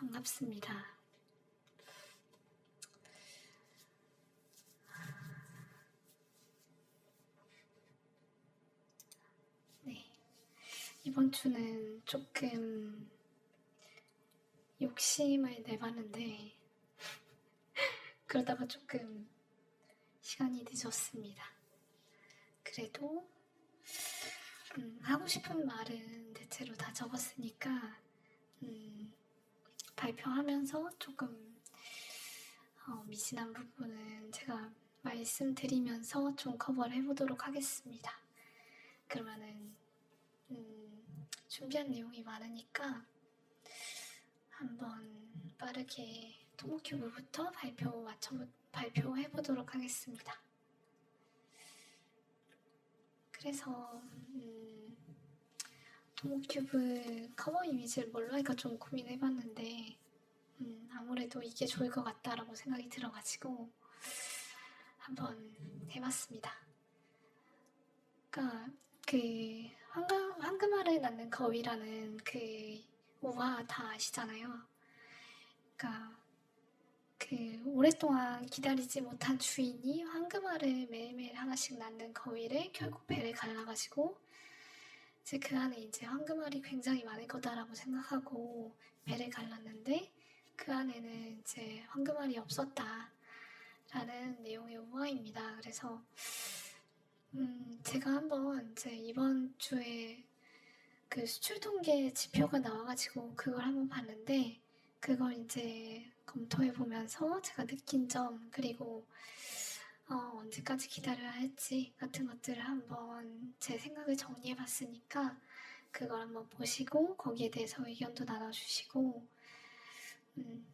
반갑습니다. 네, 이번 주는 조금 욕심을 내봤는데 그러다가 조금 시간이 늦었습니다. 그래도 하고 싶은 말은 대체로 다 적었으니까 발표하면서 조금 미진한 부분은 제가 말씀드리면서 좀 커버를 해보도록 하겠습니다. 그러면은 준비한 내용이 많으니까 한번 빠르게 토모큐브부터 발표해보도록 하겠습니다. 그래서 토모큐브 커버 이미지를 뭘로 할까 좀 고민해봤는데 아무래도 이게 좋을 것 같다라고 생각이 들어가지고 한번 해봤습니다. 그러니까 그 황금알을 낳는 거위라는 그 우화 다 아시잖아요. 그러니까 그 오랫동안 기다리지 못한 주인이 황금알을 매일매일 하나씩 낳는 거위를 결국 배를 갈라가지고 이제 그 안에 이제 황금알이 굉장히 많을 거다라고 생각하고 배를 갈랐는데 그 안에는 이제 황금알이 없었다라는 내용의 우화입니다. 그래서 제가 한번 이제 이번 주에 그 수출 통계 지표가 나와가지고 그걸 한번 봤는데 그걸 이제 검토해 보면서 제가 느낀 점 그리고 언제까지 기다려야 할지 같은 것들을 한번 제 생각을 정리해 봤으니까 그걸 한번 보시고 거기에 대해서 의견도 나눠주시고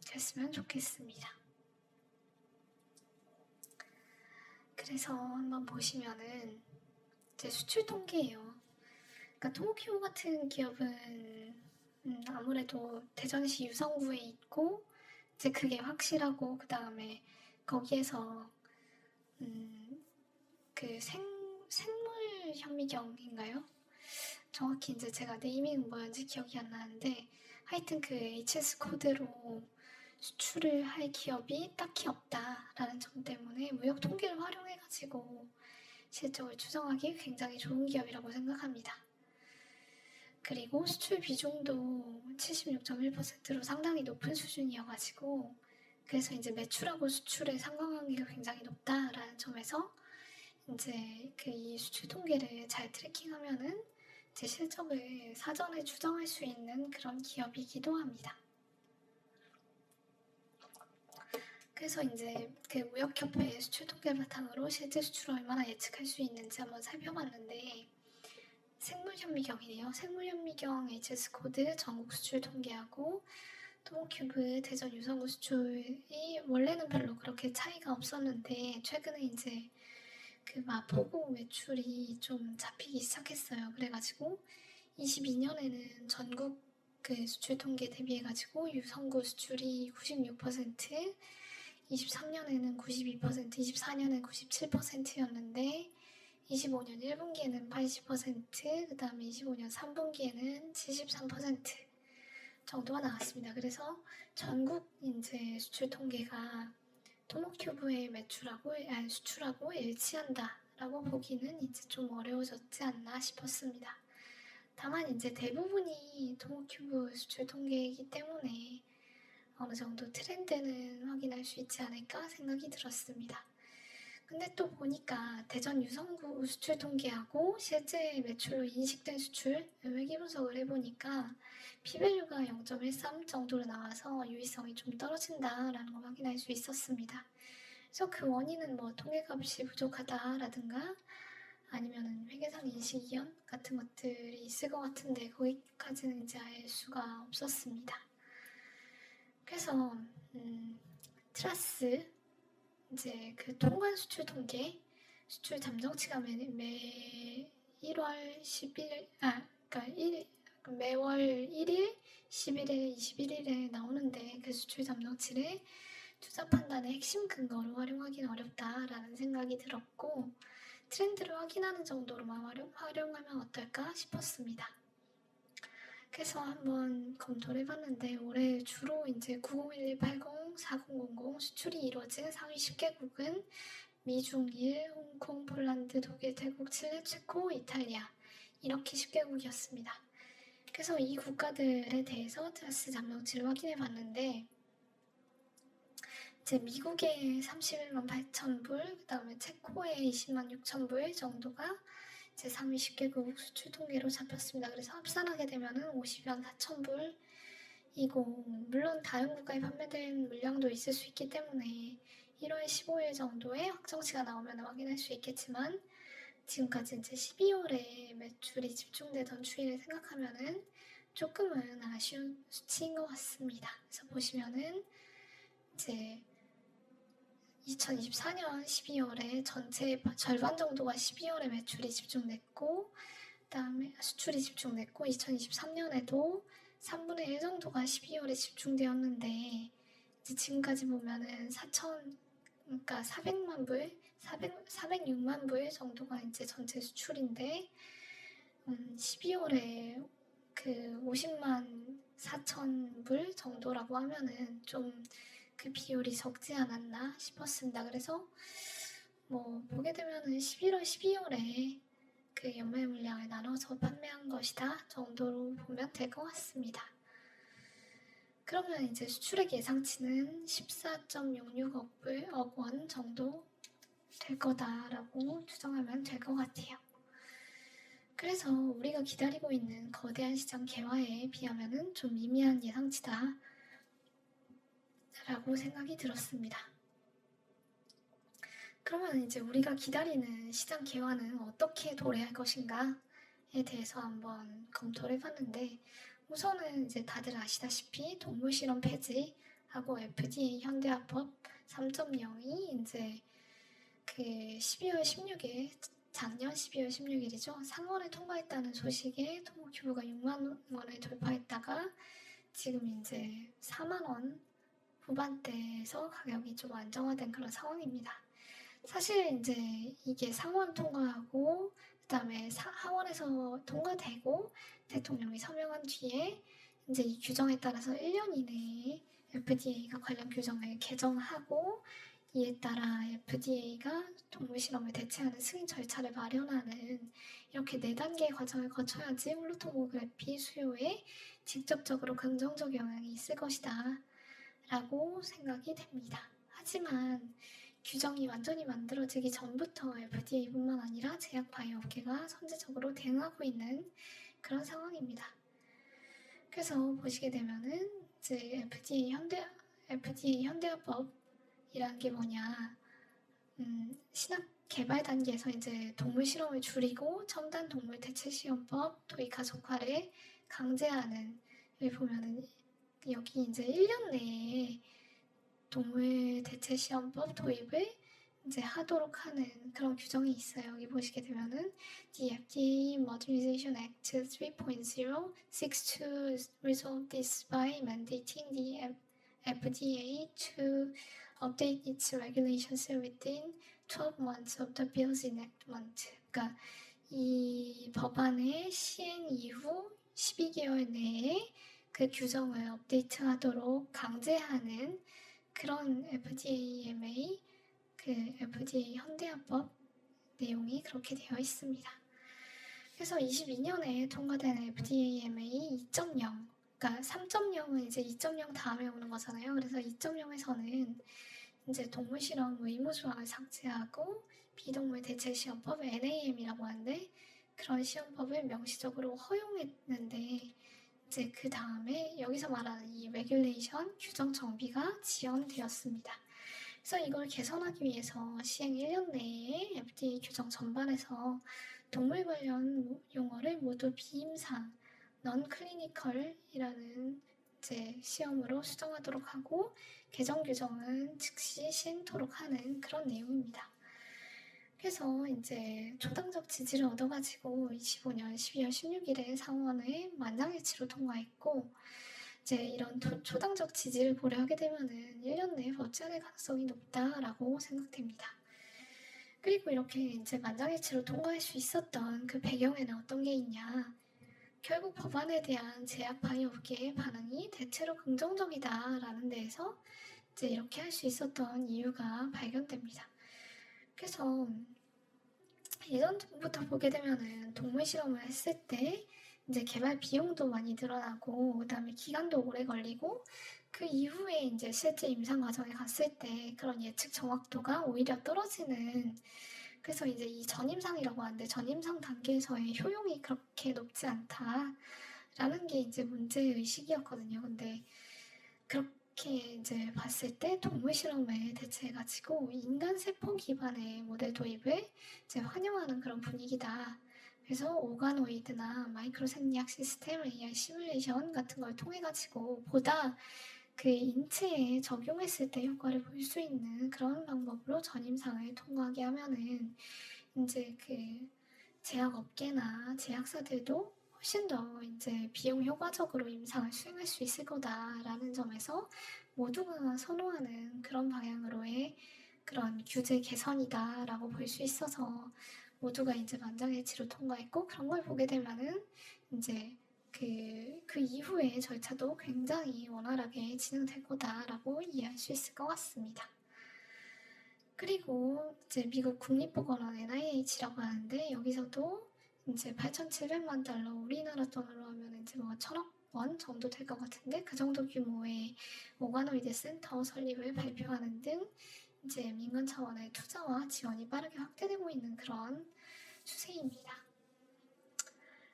그랬으면 좋겠습니다. 그래서 한번 보시면은 이제 수출 통계예요. 그러니까 토모큐브 같은 기업은 아무래도 대전시 유성구에 있고 이제 그게 확실하고 그 다음에 거기에서 그 생물 현미경인가요? 정확히 이제 제가 네이밍은 뭐였는지 기억이 안 나는데 하여튼 그 HS 코드로 수출을 할 기업이 딱히 없다라는 점 때문에 무역 통계를 활용해가지고 실적을 추정하기 굉장히 좋은 기업이라고 생각합니다. 그리고 수출 비중도 76.1%로 상당히 높은 수준이어가지고 그래서 이제 매출하고 수출의 상관관계가 굉장히 높다라는 점에서 이제 그 이 수출 통계를 잘 트래킹하면은 제 실적을 사전에 추정할 수 있는 그런 기업이기도 합니다. 그래서 이제 그 무역협회 수출 통계를 바탕으로 실제 수출을 얼마나 예측할 수 있는지 한번 살펴봤는데 생물현미경이네요. 생물현미경 HS 코드 전국 수출 통계하고 토모큐브 대전 유성구 수출이 원래는 별로 그렇게 차이가 없었는데 최근에 이제 그 마포구 매출이 좀 잡히기 시작했어요. 그래가지고 22년에는 전국 그 수출 통계 대비해가지고 유성구 수출이 96%, 23년에는 92%, 24년에는 97%였는데 25년 1분기에는 80%, 그 다음에 25년 3분기에는 73% 정도가 나왔습니다. 그래서 전국 이제 수출 통계가 토모큐브의 수출하고 일치한다라고 보기는 이제 좀 어려워졌지 않나 싶었습니다. 다만 이제 대부분이 토모큐브 수출 통계이기 때문에 어느 정도 트렌드는 확인할 수 있지 않을까 생각이 들었습니다. 근데 또 보니까 대전 유성구 수출 통계하고 실제 매출로 인식된 수출 회계 분석을 해보니까 P밸류가 0.13 정도로 나와서 유의성이 좀 떨어진다라는 걸 확인할 수 있었습니다. 그래서 그 원인은 뭐 통계값이 부족하다라든가 아니면은 회계상 인식 이연 같은 것들이 있을 것 같은데 거기까지는 이제 알 수가 없었습니다. 그래서 트라스 이제 그 통관 수출 통계 수출 잠정치가 매 1월 10일 그러니까 매월 1일, 10일에, 21일에 나오는데 그 수출 잠정치를 투자 판단의 핵심 근거로 활용하기는 어렵다라는 생각이 들었고 트렌드를 확인하는 정도로만 활용하면 어떨까 싶었습니다. 그래서 한번 검토를 해봤는데 올해 주로 이제 901180, 4000 수출이 이루어진 상위 10개국은 미중일, 홍콩, 폴란드, 독일, 태국, 칠레, 체코, 이탈리아 이렇게 10개국이었습니다. 그래서 이 국가들에 대해서 트라스 잠룡치를 확인해 봤는데 이제 미국의 31만 8천 불, 그 다음에 체코의 20만 6천 불 정도가 이제 상위 10개국 수출 통계로 잡혔습니다. 그래서 합산하게 되면은 50만 4천 불이고, 물론 다른 국가에 판매된 물량도 있을 수 있기 때문에 1월 15일 정도에 확정치가 나오면 확인할 수 있겠지만 지금까지 이제 12월에 매출이 집중되던 추이를 생각하면은 조금은 아쉬운 수치인 것 같습니다. 그래서 보시면은 이제 2024년 12월에 전체 절반 정도가 12월에 매출이 집중됐고, 그다음에 수출이 집중됐고, 2023년에도 3분의 1 정도가 12월에 집중되었는데, 이제 지금까지 보면은 400만 불, 406만 불 정도가 이제 전체 수출인데, 12월에 그 50만 4천 불 정도라고 하면은 좀 그 비율이 적지 않았나 싶었습니다. 그래서 뭐 보게 되면은 11월, 12월에 그 연말 물량을 나눠서 판매한 것이다 정도로 보면 될 것 같습니다. 그러면 이제 수출액 예상치는 14.66억 원 정도 될 거다라고 추정하면 될 것 같아요. 그래서 우리가 기다리고 있는 거대한 시장 개화에 비하면은 좀 미미한 예상치다 라고 생각이 들었습니다. 그러면 이제 우리가 기다리는 시장 개화는 어떻게 도래할 것인가에 대해서 한번 검토를 해봤는데, 우선은 이제 다들 아시다시피 동물실험 폐지하고 FDA 현대화법 3.0이 이제 그 12월 16일, 작년 12월 16일이죠. 상원을 통과했다는 소식에 토목큐브가 6만 원을 돌파했다가 지금 이제 4만 원 후반대에서 가격이 좀 안정화된 그런 상황입니다. 사실 이제 이게 상원 통과하고 그다음에 하원에서 통과되고 대통령이 서명한 뒤에 이제 이 규정에 따라서 1년 이내에 FDA가 관련 규정을 개정하고, 이에 따라 FDA가 동물 실험을 대체하는 승인 절차를 마련하는 이렇게 4단계의 과정을 거쳐야지 홀로토모그래피 수요에 직접적으로 긍정적 영향이 있을 것이다 라고 생각이 됩니다. 하지만 규정이 완전히 만들어지기 전부터 FDA뿐만 아니라 제약 바이오 업계가 선제적으로 대응하고 있는 그런 상황입니다. 그래서 보시게 되면은 이제 FDA 현대화법이라는 게 뭐냐, 신약 개발 단계에서 이제 동물 실험을 줄이고 첨단 동물 대체 시험법 도입 가속화를 강제하는, 여기 보면은 여기 이제 1년 내에 동물 대체 시험법 도입을 이제 하도록 하는 그런 규정이 있어요. 여기 보시게 되면은 The FDA Modernization Act 3.0 seeks to resolve this by mandating the FDA to update its regulations within 12 months of the bill's enactment. 그러니까 이 법안의 시행 이후 12개월 내에 그 규정을 업데이트하도록 강제하는 그런 FDAMA, 그 FDA 현대화법 내용이 그렇게 되어 있습니다. 그래서 22년에 통과된 FDAMA 2.0, 그러니까 3.0은 이제 2.0 다음에 오는 거잖아요. 그래서 2.0에서는 이제 동물 실험 의무 조항을 삭제하고 비동물 대체 시험법 NAM이라고 하는데, 그런 시험법을 명시적으로 허용했는데, 이제 그 다음에 여기서 말하는 이 레귤레이션 규정 정비가 지연되었습니다. 그래서 이걸 개선하기 위해서 시행 1년 내에 FDA 규정 전반에서 동물 관련 용어를 모두 비임상 non-clinical이라는 이제 시험으로 수정하도록 하고, 개정 규정은 즉시 시행토록 하는 그런 내용입니다. 그래서 이제 초당적 지지를 얻어가지고 25년 12월 16일에 상원을 만장일치로 통과했고, 이제 이런 초당적 지지를 고려하게 되면은 1년 내에 법제화될 가능성이 높다라고 생각됩니다. 그리고 이렇게 이제 만장일치로 통과할 수 있었던 그 배경에는 어떤 게 있냐? 결국 법안에 대한 제약 바이오업계의 반응이 대체로 긍정적이다라는 데에서 이제 이렇게 할 수 있었던 이유가 발견됩니다. 그래서 예전부터 보게 되면은 동물 실험을 했을 때 이제 개발 비용도 많이 늘어나고 그다음에 기간도 오래 걸리고 그 이후에 이제 실제 임상 과정에 갔을 때 그런 예측 정확도가 오히려 떨어지는, 그래서 이제 이 전임상이라고 하는데 전임상 단계에서의 효용이 그렇게 높지 않다라는 게 이제 문제의식이었거든요. 근데 그렇게 이제 봤을 때 동물 실험을 대체해가지고 인간 세포 기반의 모델 도입을 이제 환영하는 그런 분위기다. 그래서 오가노이드나 마이크로 생리학 시스템, AI 시뮬레이션 같은 걸 통해가지고 보다 그 인체에 적용했을 때 효과를 볼 수 있는 그런 방법으로 전임상을 통과하게 하면은 이제 그 제약업계나 제약사들도 훨씬 더 이제 비용 효과적으로 임상을 수행할 수 있을 거다라는 점에서 모두가 선호하는 그런 방향으로의 그런 규제 개선이다라고 볼 수 있어서 모두가 이제 만장일치로 통과했고, 그런 걸 보게 되면은 이제 그 이후의 절차도 굉장히 원활하게 진행될 거다라고 이해할 수 있을 것 같습니다. 그리고 이제 미국 국립보건원 NIH라고 하는데 여기서도 이제 8,700만 달러, 우리나라 돈으로 하면 이제 뭐 1,000억 원 정도 될 것 같은데 그 정도 규모의 오가노이드 센터 설립을 발표하는 등 이제 민간 차원의 투자와 지원이 빠르게 확대되고 있는 그런 추세입니다.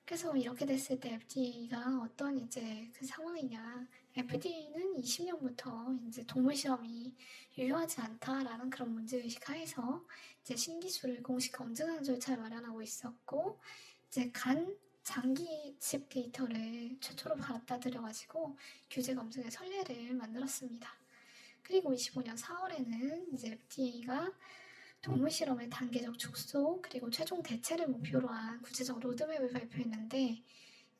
그래서 이렇게 됐을 때 FDA가 어떤 이제 그 상황이냐. FDA는 20년부터 이제 동물 실험이 유효하지 않다라는 그런 문제의식 하에서 이제 신기술을 공식 검증하는 절차를 마련하고 있었고, 이제 간 장기 칩 데이터를 최초로 받아들여가지고 규제 검증의 선례를 만들었습니다. 그리고 25년 4월에는 이제 FDA가 동물 실험의 단계적 축소 그리고 최종 대체를 목표로 한 구체적 로드맵을 발표했는데,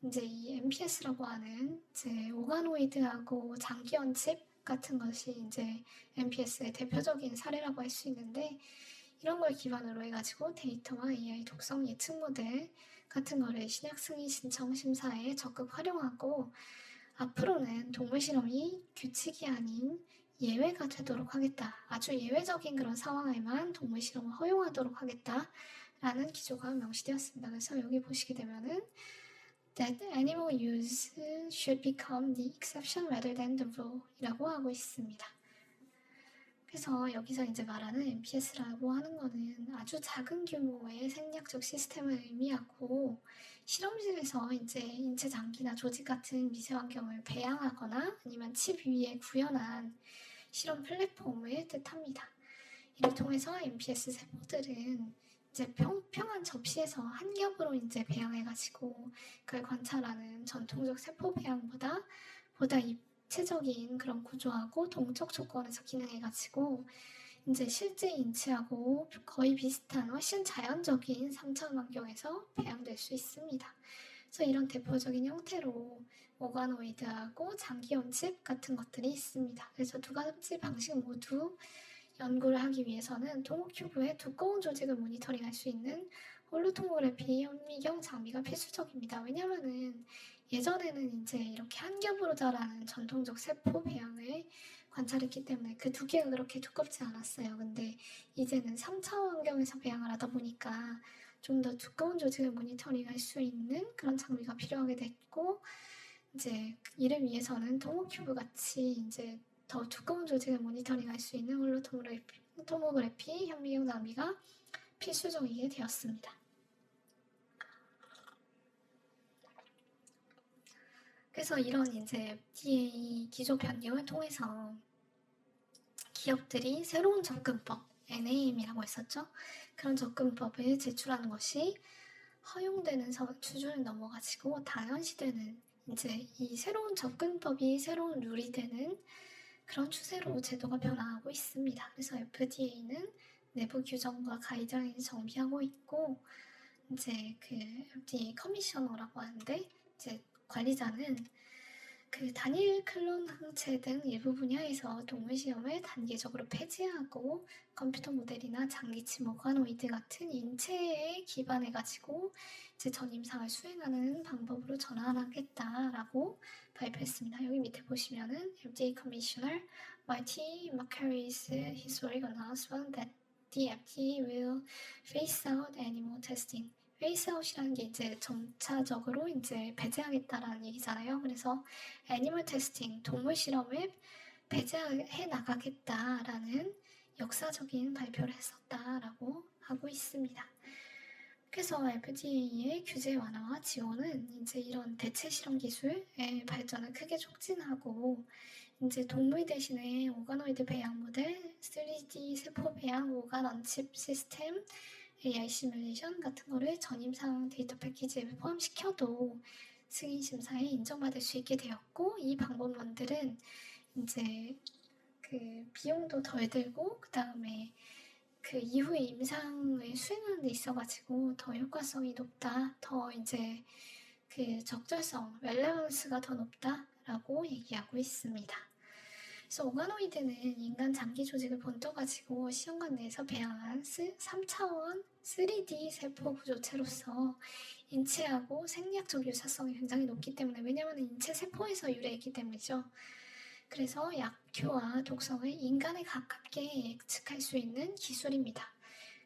이제 이 MPS라고 하는 이제 오가노이드하고 장기원 칩 같은 것이 이제 MPS의 대표적인 사례라고 할 수 있는데, 이런 걸 기반으로 해가지고 데이터와 AI 독성 예측 모델 같은 거를 신약 승인 신청 심사에 적극 활용하고, 앞으로는 동물 실험이 규칙이 아닌 예외가 되도록 하겠다. 아주 예외적인 그런 상황에만 동물 실험을 허용하도록 하겠다라는 기조가 명시되었습니다. 그래서 여기 보시게 되면은 that animal use should become the exception rather than the rule 이라고 하고 있습니다. 그래서 여기서 이제 말하는 MPS라고 하는 거는 아주 작은 규모의 생략적 시스템을 의미하고, 실험실에서 이제 인체 장기나 조직 같은 미세 환경을 배양하거나 아니면 칩 위에 구현한 실험 플랫폼을 뜻합니다. 이를 통해서 MPS 세포들은 이제 평평한 접시에서 한 겹으로 이제 배양해가지고 그걸 관찰하는 전통적 세포 배양보다 입체적인 그런 구조하고 동적 조건에서 기능해가지고 이제 실제 인체하고 거의 비슷한 훨씬 자연적인 3차원 환경에서 배양될 수 있습니다. 그래서 이런 대표적인 형태로 오가노이드하고 장기연칩 같은 것들이 있습니다. 그래서 두 가지 방식 모두 연구를 하기 위해서는 토모큐브의 두꺼운 조직을 모니터링할 수 있는 홀로토모그래피 현미경 장비가 필수적입니다. 왜냐면은 예전에는 이제 이렇게 한 겹으로 자라는 전통적 세포 배양을 관찰했기 때문에 그 두께가 그렇게 두껍지 않았어요. 근데 이제는 3차원 환경에서 배양을 하다 보니까 좀 더 두꺼운 조직을 모니터링할 수 있는 그런 장비가 필요하게 됐고, 이제 이를 위해서는 토모큐브 같이 이제 더 두꺼운 조직을 모니터링할 수 있는 홀로토모그래피 현미경 장비가 필수적이게 되었습니다. 그래서 이런 이제 FDA 기조 변경을 통해서 기업들이 새로운 접근법, NAM이라고 했었죠. 그런 접근법을 제출하는 것이 허용되는 수준을 넘어가지고 당연시되는, 이제 이 새로운 접근법이 새로운 룰이 되는 그런 추세로 제도가 변화하고 있습니다. 그래서 FDA는 내부 규정과 가이드라인을 정비하고 있고, 이제 그 FDA 커미셔너라고 하는데 이제 관리자는 그 단일 클론 항체 등 일부 분야에서 동물 시험을 단계적으로 폐지하고 컴퓨터 모델이나 장기침 오가노이드 같은 인체에 기반해가지고 이제 전임상을 수행하는 방법으로 전환하겠다라고 발표했습니다. 여기 밑에 보시면은 FDA Commissioner Marty Makari's historic announcement that the FDA will phase out animal testing. phase out이라는 게 이제 점차적으로 이제 배제하겠다라는 얘기잖아요. 그래서 애니멀 테스팅, 동물 실험을 배제해 나가겠다라는 역사적인 발표를 했었다라고 하고 있습니다. 그래서 FDA의 규제 완화와 지원은 이제 이런 대체 실험 기술의 발전을 크게 촉진하고 이제 동물 대신에 오가노이드 배양 모델, 3D 세포 배양, 오간 언칩 시스템, AI 시뮬레이션 같은 거를 전임상 데이터 패키지에 포함시켜도 승인 심사에 인정받을 수 있게 되었고, 이 방법론들은 이제 그 비용도 덜 들고 그 다음에 그 이후에 임상을 수행하는 데 있어가지고 더 효과성이 높다, 더 이제 그 적절성, 렐레번스가 더 높다라고 얘기하고 있습니다. 그래서 오가노이드는 인간 장기 조직을 본떠가지고 시험관 내에서 배양한 3차원 3D 세포 구조체로서 인체하고 생리학적 유사성이 굉장히 높기 때문에, 왜냐하면 인체 세포에서 유래했기 때문이죠. 그래서 약효와 독성을 인간에 가깝게 예측할 수 있는 기술입니다.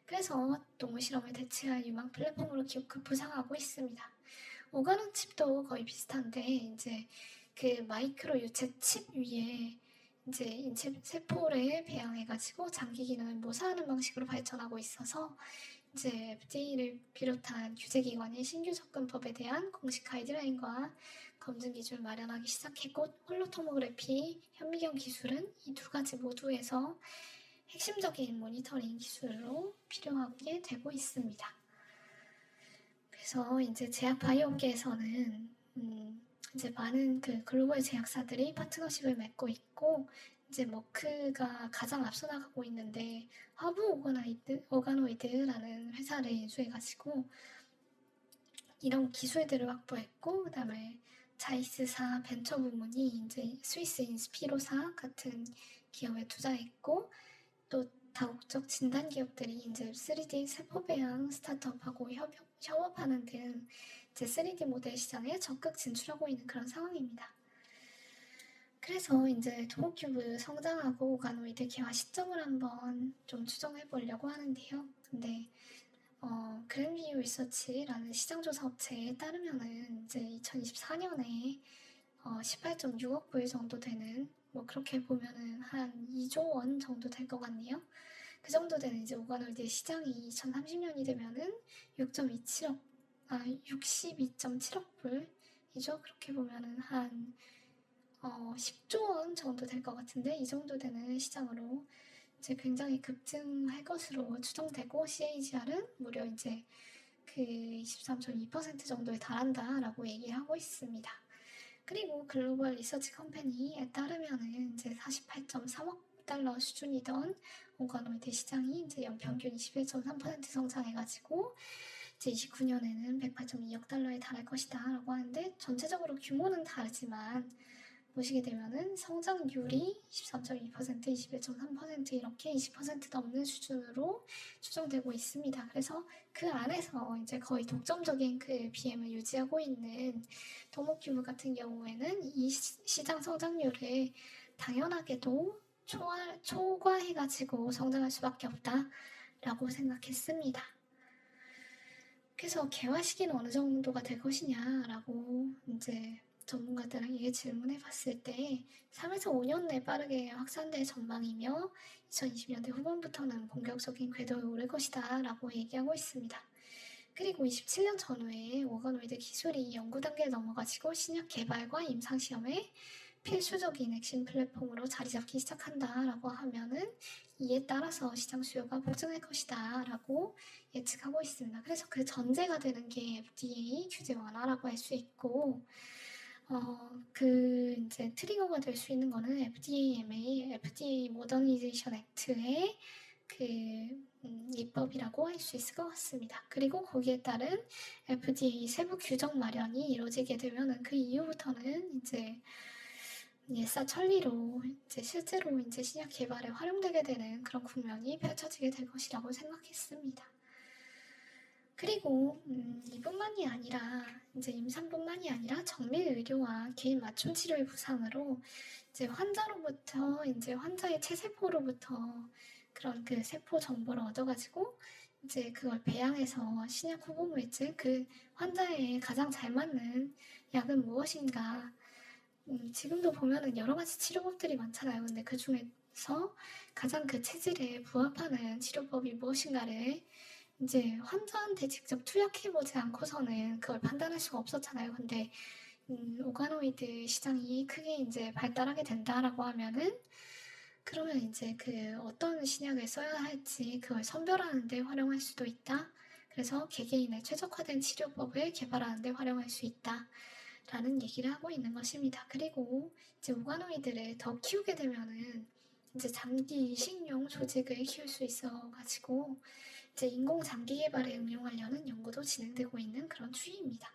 그래서 동물 실험을 대체할 유망 플랫폼으로 부상하고 있습니다. 오가노 칩도 거의 비슷한데 이제 그 마이크로 유체 칩 위에 이제 인체 세포를 배양해가지고 장기 기능을 모사하는 방식으로 발전하고 있어서 이제 FDA를 비롯한 규제기관이 신규 접근법에 대한 공식 가이드라인과 검증 기준을 마련하기 시작했고, 홀로토모그래피, 현미경 기술은 이 두 가지 모두에서 핵심적인 모니터링 기술로 필요하게 되고 있습니다. 그래서 이제 제약 바이오 업계에서는 이제 많은 그 글로벌 제약사들이 파트너십을 맺고 있고, 이제 머크가 가장 앞서 나가고 있는데 허브 오가노이드라는 회사를 인수해가지고 이런 기술들을 확보했고, 그다음에 자이스사 벤처 부문이 이제 스위스 인스피로사 같은 기업에 투자했고, 또 다국적 진단 기업들이 이제 3D 세포 배양 스타트업하고 협업하는 등 이제 3D 모델 시장에 적극 진출하고 있는 그런 상황입니다. 그래서 이제 토모큐브 성장하고 오가노이드 개화 시점을 한번 좀 추정해 보려고 하는데요. 근데 그랜비유 리서치라는 시장조사 업체에 따르면은 이제 2024년에 18.6억 불 정도 되는, 뭐 그렇게 보면은 한 2조 원 정도 될 것 같네요. 그 정도 되는 이제 오가노이드 시장이 2030년이 되면은 62.7억 불이죠. 그렇게 보면은 한 10조 원 정도 될 것 같은데, 이 정도 되는 시장으로 이제 굉장히 급증할 것으로 추정되고, CAGR은 무려 이제 그 23.2% 정도에 달한다라고 얘기하고 있습니다. 그리고 글로벌 리서치 컴퍼니에 따르면은 이제 48.3억 달러 수준이던 오가노이드 시장이 이제 연평균 21.3% 성장해가지고 이제 29년에는 108.2억 달러에 달할 것이다라고 하는데, 전체적으로 규모는 다르지만 보시게 되면은 성장률이 13.2%, 21.3% 이렇게 20% 넘는 수준으로 추정되고 있습니다. 그래서 그 안에서 이제 거의 독점적인 그 BM을 유지하고 있는 토모큐브 같은 경우에는 이 시장 성장률을 당연하게도 초과해가지고 성장할 수밖에 없다라고 생각했습니다. 그래서 개화 시기는 어느 정도가 될 것이냐라고 이제 전문가들에게 질문해 봤을 때 3에서 5년 내 빠르게 확산될 전망이며 2020년대 후반부터는 본격적인 궤도에 오를 것이다 라고 얘기하고 있습니다. 그리고 27년 전후에 오가노이드 기술이 연구 단계에 넘어가지고 신약 개발과 임상시험에 필수적인 핵심 플랫폼으로 자리 잡기 시작한다라고 하면은 이에 따라서 시장 수요가 폭증할 것이다 라고 예측하고 있습니다. 그래서 그 전제가 되는 게 FDA 규제 완화라고 할 수 있고, 그 이제 트리거가 될 수 있는 거는 FDA MA, FDA 모더니제이션 액트의 입법이라고 할 수 있을 것 같습니다. 그리고 거기에 따른 FDA 세부 규정 마련이 이루어지게 되면은 그 이후부터는 이제 일사천리로 이제 실제로 이제 신약 개발에 활용되게 되는 그런 국면이 펼쳐지게 될 것이라고 생각했습니다. 그리고 이뿐만이 아니라 이제 임상뿐만이 아니라 정밀 의료와 개인 맞춤 치료의 부상으로 이제 환자로부터 이제 환자의 체세포로부터 그런 그 세포 정보를 얻어가지고 이제 그걸 배양해서 신약 후보 물질 그 환자에 가장 잘 맞는 약은 무엇인가 지금도 보면은 여러 가지 치료법들이 많잖아요. 근데 그 중에서 가장 그 체질에 부합하는 치료법이 무엇인가를 이제 환자한테 직접 투약해보지 않고서는 그걸 판단할 수가 없었잖아요. 근데 오가노이드 시장이 크게 이제 발달하게 된다라고 하면은 그러면 이제 그 어떤 신약을 써야 할지 그걸 선별하는 데 활용할 수도 있다. 그래서 개개인의 최적화된 치료법을 개발하는 데 활용할 수 있다. 라는 얘기를 하고 있는 것입니다. 그리고 이제 오가노이드를 더 키우게 되면은 이제 장기 이식용 조직을 키울 수 있어가지고 이제 인공 장기 개발에 응용하려는 연구도 진행되고 있는 그런 추이입니다.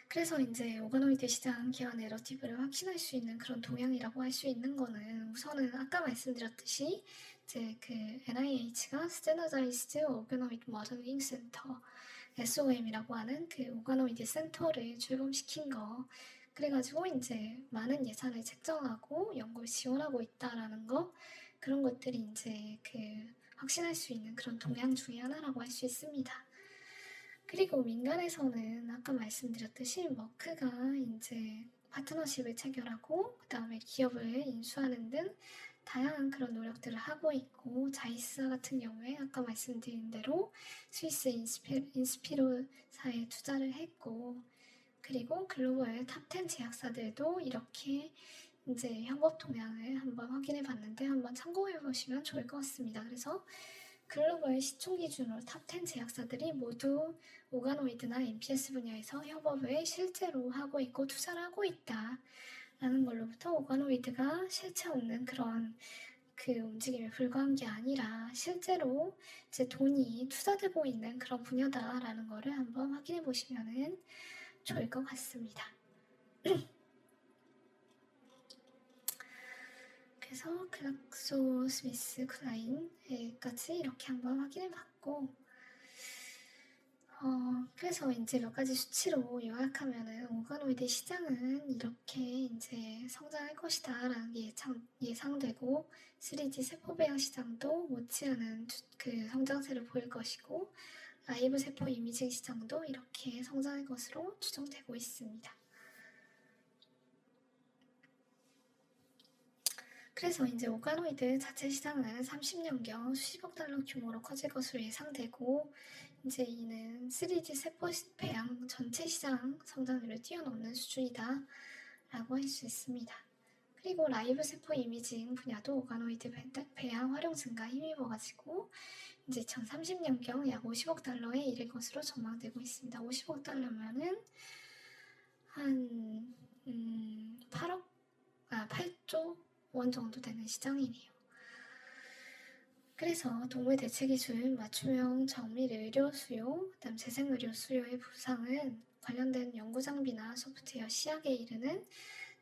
그래서 이제 오가노이드 시장 기여 내러티브를 확신할 수 있는 그런 동향이라고 할 수 있는 거는 우선은 아까 말씀드렸듯이 이제 그 NIH가 Standardized Organoid Modeling Center SOM이라고 하는 그 오가노이드 센터를 출범시킨 거 그래가지고 이제 많은 예산을 책정하고 연구를 지원하고 있다라는 거 그런 것들이 이제 그 확신할 수 있는 그런 동향 중의 하나라고 할 수 있습니다. 그리고 민간에서는 아까 말씀드렸듯이 머크가 이제 파트너십을 체결하고 그 다음에 기업을 인수하는 등 다양한 그런 노력들을 하고 있고 자이스 같은 경우에 아까 말씀드린 대로 스위스 인스피로사에 투자를 했고 그리고 글로벌 탑10 제약사들도 이렇게 이제 협업 동향을 한번 확인해 봤는데 한번 참고해 보시면 좋을 것 같습니다. 그래서 글로벌 시총 기준으로 탑10 제약사들이 모두 오가노이드나 MPS 분야에서 협업을 실제로 하고 있고 투자를 하고 있다. 라는 걸로부터 오가노이드가 실체 없는 그런 그 움직임에 불과한 게 아니라 실제로 이제 돈이 투자되고 있는 그런 분야다라는 거를 한번 확인해 보시면 좋을 것 같습니다. 그래서 클락소 스미스 클라인까지 이렇게 한번 확인해 봤고 그래서 이제 몇 가지 수치로 요약하면은 오가노이드 시장은 이렇게 이제 성장할 것이다 라는 게 예상되고 3D 세포 배양 시장도 못지않은 그 성장세를 보일 것이고 라이브 세포 이미징 시장도 이렇게 성장할 것으로 추정되고 있습니다. 그래서 이제 오가노이드 자체 시장은 30년경 수십억 달러 규모로 커질 것으로 예상되고 이제 이는 3D 세포 배양 전체 시장 성장률을 뛰어넘는 수준이다 라고 할 수 있습니다. 그리고 라이브 세포 이미징 분야도 오가노이드 배양 활용 증가 힘입어가지고 이제 2030년경 약 50억 달러에 이를 것으로 전망되고 있습니다. 50억 달러면은 한 8조 원 정도 되는 시장이네요. 그래서 동물 대체 기술, 맞춤형 정밀 의료 수요, 그다음 재생 의료 수요의 부상은 관련된 연구 장비나 소프트웨어 시약에 이르는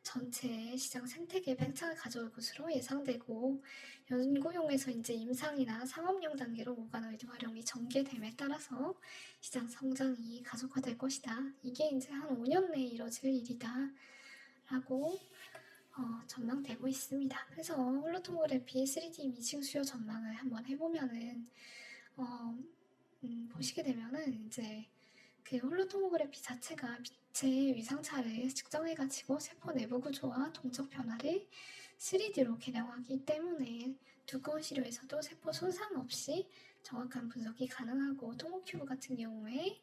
전체 시장 생태계에 팽창을 가져올 것으로 예상되고 연구용에서 이제 임상이나 상업용 단계로 오가노이드 활용이 전개됨에 따라서 시장 성장이 가속화될 것이다. 이게 이제 한 5년 내에 이뤄질 일이다. 라고 전망되고 있습니다. 그래서 홀로토모그래피 3D 이미징 수요 전망을 한번 해보면은 보시게 되면은 이제 그 홀로토모그래피 자체가 빛의 위상차를 측정해가지고 세포 내부 구조와 동적 변화를 3D로 개량하기 때문에 두꺼운 시료에서도 세포 손상 없이 정확한 분석이 가능하고 토모큐브 같은 경우에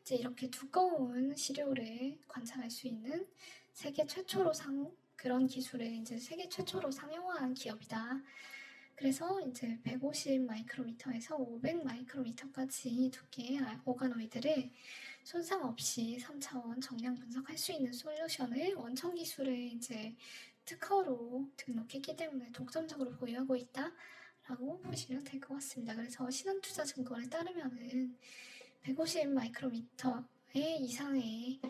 이제 이렇게 두꺼운 시료를 관찰할 수 있는 세계 최초로 그런 기술을 이제 세계 최초로 상용화한 기업이다. 그래서 이제 150 마이크로미터에서 500 마이크로미터까지 두께의 오가노이드를 손상 없이 3차원 정량 분석할 수 있는 솔루션을 원천 기술을 이제 특허로 등록했기 때문에 독점적으로 보유하고 있다라고 보시면 될 것 같습니다. 그래서 신한투자증권에 따르면은 150 마이크로미터의 이상의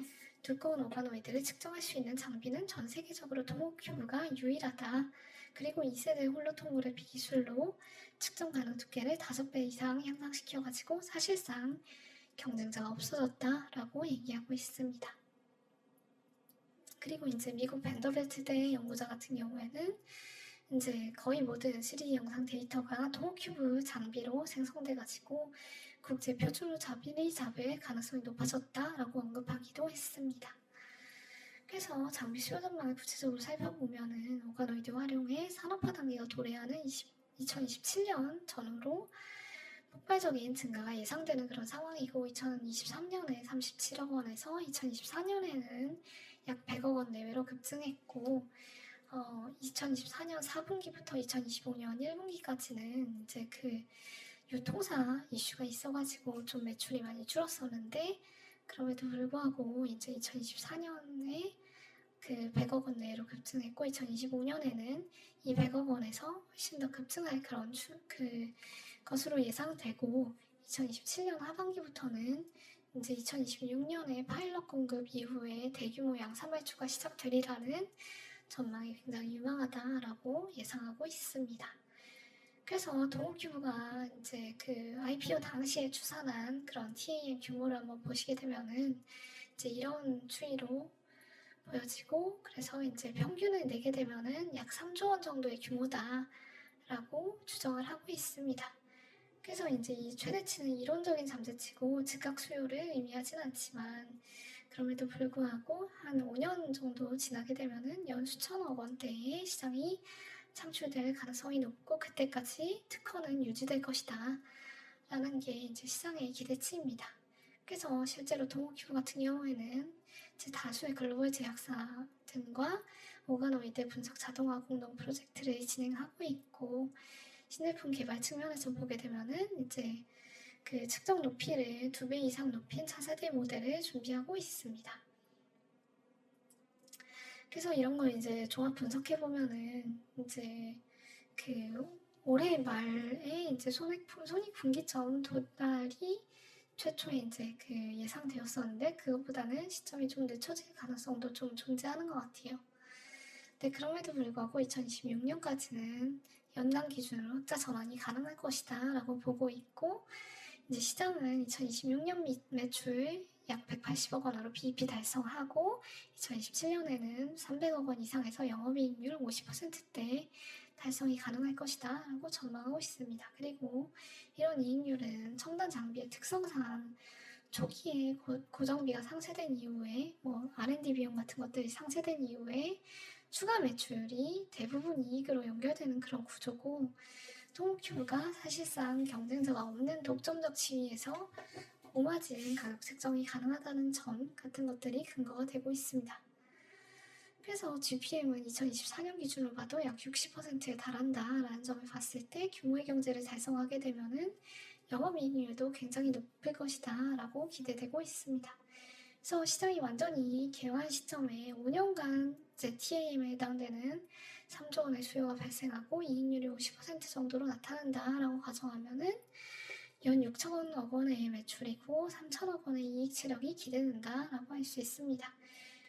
두꺼운 오가노이드를 측정할 수 있는 장비는 전 세계적으로 토모큐브가 유일하다. 그리고 2세대 홀로토모그래피 기술로 측정 가능 두께를 5배 이상 향상시켜가지고 사실상 경쟁자가 없어졌다라고 얘기하고 있습니다. 그리고 이제 미국 벤더빌트대 연구자 같은 경우에는 이제 거의 모든 3D 영상 데이터가 토모큐브 장비로 생성돼가지고 국제 표준으로 잡을 가능성이 높아졌다라고 언급하기도 했습니다. 그래서 장비 수요 전망을 구체적으로 살펴보면은 오가노이드 활용의 산업화 단계가 도래하는 2027년 전후로 폭발적인 증가가 예상되는 그런 상황이고 2023년에 37억 원에서 2024년에는 약 100억 원 내외로 급증했고 2024년 4분기부터 2025년 1분기까지는 이제 그 유통사 이슈가 있어가지고 좀 매출이 많이 줄었었는데 그럼에도 불구하고 이제 2024년에 그 100억 원 내외로 급증했고 2025년에는 이 100억 원에서 훨씬 더 급증할 그런 것으로 예상되고 2027년 하반기부터는 이제 2026년에 파일럿 공급 이후에 대규모 양산 발주가 시작되리라는 전망이 굉장히 유망하다라고 예상하고 있습니다. 그래서 토모큐브가 이제 그 IPO 당시에 추산한 그런 TAM 규모를 한번 보시게 되면은 이제 이런 추이로 보여지고 그래서 이제 평균을 내게 되면은 약 3조 원 정도의 규모다라고 추정을 하고 있습니다. 그래서 이제 이 최대치는 이론적인 잠재치고 즉각 수요를 의미하진 않지만 그럼에도 불구하고 한 5년 정도 지나게 되면은 연 수천억 원대의 시장이 창출될 가능성이 높고 그때까지 특허는 유지될 것이다 라는 게 이제 시장의 기대치입니다. 그래서 실제로 토모큐브 같은 경우에는 이제 다수의 글로벌 제약사 등과 오가노이드 분석 자동화 공동 프로젝트를 진행하고 있고 신제품 개발 측면에서 보게 되면은 이제 그 측정 높이를 2배 이상 높인 차세대 모델을 준비하고 있습니다. 그래서 이런 걸 이제 종합 분석해 보면은 이제 그 올해 말에 이제 손익분기점 도달이 최초에 이제 그 예상되었었는데 그것보다는 시점이 좀 늦춰질 가능성도 좀 존재하는 것 같아요. 네, 그럼에도 불구하고 2026년까지는 연간 기준으로 흑자 전환이 가능할 것이다 라고 보고 있고 이제 시장은 2026년 매출 약 180억 원으로 BEP 달성하고 2027년에는 300억 원 이상에서 영업이익률 50%대 달성이 가능할 것이다 라고 전망하고 있습니다. 그리고 이런 이익률은 첨단 장비의 특성상 초기에 고정비가 상쇄된 이후에 뭐 R&D 비용 같은 것들이 상쇄된 이후에 추가 매출이 대부분 이익으로 연결되는 그런 구조고 토모큐브가 사실상 경쟁자가 없는 독점적 지위에서 고마진 가격 책정이 가능하다는 점 같은 것들이 근거가 되고 있습니다. 그래서 GPM은 2024년 기준으로 봐도 약 60%에 달한다라는 점을 봤을 때 규모의 경제를 달성하게 되면은 영업이익률도 굉장히 높을 것이다 라고 기대되고 있습니다. 그래서 시장이 완전히 개화한 시점에 5년간 이제 TAM에 해당되는 3조 원의 수요가 발생하고 이익률이 50% 정도로 나타난다라고 가정하면은 연 6천억 원의 매출이고 3천억 원의 이익 체력이 기대된다라고 할 수 있습니다.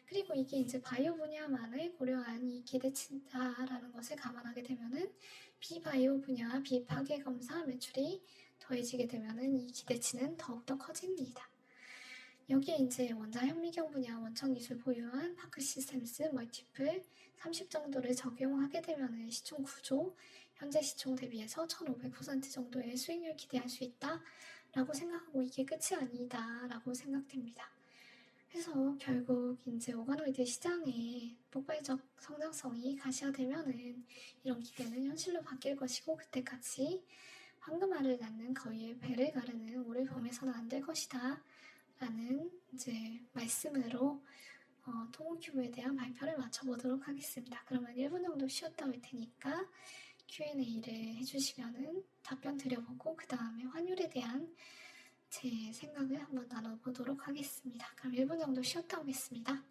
그리고 이게 이제 바이오 분야만을 고려한 이 기대치다라는 것을 감안하게 되면은 비바이오 분야 비파괴 검사 매출이 더해지게 되면은 이 기대치는 더욱더 커집니다. 여기에 이제 원자 현미경 분야 원천 기술 보유한 파크 시스템스 멀티플 30 정도를 적용하게 되면은 시총 9조, 현재 시총 대비해서 1500% 정도의 수익률 기대할 수 있다라고 생각하고 이게 끝이 아니다라고 생각됩니다. 그래서 결국 이제 오가노이드 시장의 폭발적 성장성이 가시화되면은 이런 기대는 현실로 바뀔 것이고 그때까지 황금알을 낳는 거위의 배를 가르는 오를 범해서는 안 될 것이다 라는 이제 말씀으로 토모큐브에 대한 발표를 마쳐보도록 하겠습니다. 그러면 1분 정도 쉬었다 올 테니까 Q&A를 해주시면은 답변 드려보고 그 다음에 환율에 대한 제 생각을 한번 나눠보도록 하겠습니다. 그럼 1분 정도 쉬었다 오겠습니다.